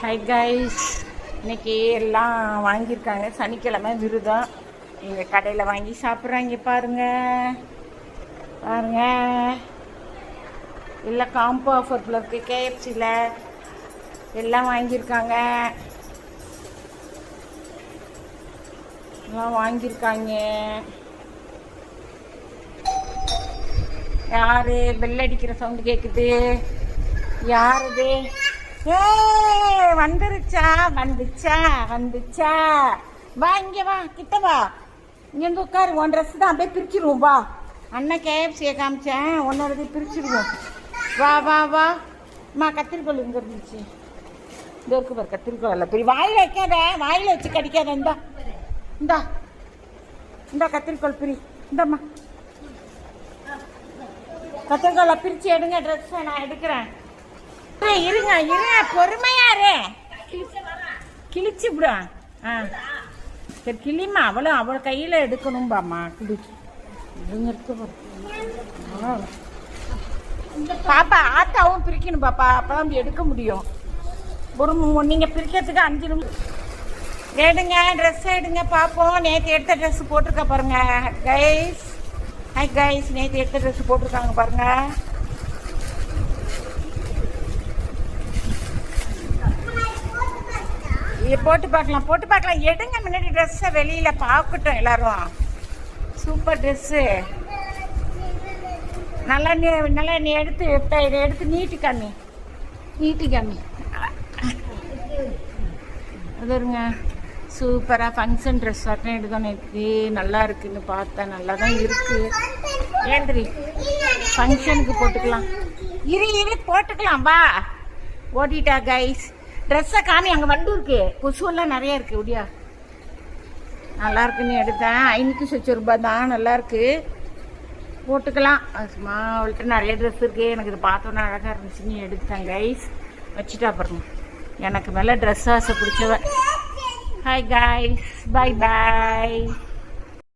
Hi guys, இன்னைக்கு எல்லாம் வாங்கியிருக்காங்க. சனிக்கிழமை விருதம். எங்கள் கடையில் வாங்கி சாப்பிட்றாங்க. பாருங்க பாருங்க, எல்லாம் காம்போ ஆஃபரில் இருக்குது. கேஎஃப்சியில் எல்லாம் வாங்கியிருக்காங்க. எல்லாம் வாங்கியிருக்காங்க. யாரு பெல் அடிக்கிற சவுண்டு கேட்குது? யாருது? ஏ வந்துருச்சா வந்துச்சா வா, இங்கே வா, கிட்ட வா, இங்கேருந்து உட்காரு. உன் ட்ரெஸ் தான் அப்படியே பிரிச்சுடுவோம். வா, அண்ணன் கேஎஃப்சியை காமிச்சேன், உன்னோடது பிரிச்சுடுவோம். வா வா வா. அம்மா கத்திரிக்கோள் இங்கே இருந்துச்சு. இந்த இருக்கு பாரு கத்திரிக்கோள். இல்லை பெரிய வாயில் வைக்காத, வாயில் வச்சு கடிக்காத. இந்தா இந்தா இந்தா கத்திரிக்கோள் பிரி. இந்தம்மா கத்திரிக்கோளை பிரித்து எடுங்க. ட்ரெஸ்ஸை நான் எடுக்கிறேன். இருங்க பொறுமையாரு, கிழிச்சு விடும். ஆ சரி, கிளிமா அவளை கையில் எடுக்கணும்பாம்மா. கிழிச்சு பாப்பா. ஆத்தாவும் பிரிக்கணும் பாப்பா, அப்பதான் எடுக்க முடியும். ஒரு நீங்கள் பிரிக்கிறதுக்கு 5 நிமிஷம் எடுங்க. ட்ரெஸ் எடுங்க பார்ப்போம். நேற்று எடுத்த ட்ரெஸ் போட்டிருக்க பாருங்க கைஸ். ஹாய் கைஸ், நேற்று எடுத்த ட்ரெஸ் போட்டிருக்காங்க பாருங்க. போட்டு பார்க்கலாம். எடுங்க முன்னாடி ட்ரெஸ்ஸை, வெளியில் பார்க்கட்டும் எல்லாரும். Super dress. நல்லா நீ எடுத்து இதை எடுத்து நீட்டி காமி. அதுங்க சூப்பராக ஃபங்க்ஷன் ட்ரெஸ் ஆட்டம் எடுத்தோம் நேற்று. நல்லா இருக்குன்னு பார்த்தேன். நல்லா தான் இருக்குது. ஏந்திரி, ஃபங்க்ஷனுக்கு போட்டுக்கலாம். இரு போட்டுக்கலாம். வா, ஓடிட்டா கைஸ். ட்ரெஸ்ஸை காமி. அங்கே வண்டு இருக்கு, கொசுவெல்லாம் நிறையா இருக்குது. ஒடியா நல்லா இருக்குன்னு எடுத்தேன். 500 ரூபாய் தான். நல்லா இருக்கு, போட்டுக்கலாம். சும்மா அவள்கிட்ட நிறைய ட்ரெஸ் இருக்கு. எனக்கு இது பார்த்தோன்னா அழகாக இருந்துச்சுன்னு எடுத்தேன் கைஸ். வச்சுட்டா பாருங்க. எனக்கு மேலே ட்ரெஸ் ஆசை பிடிச்சவ. ஹாய் கைஸ், பாய் பாய்.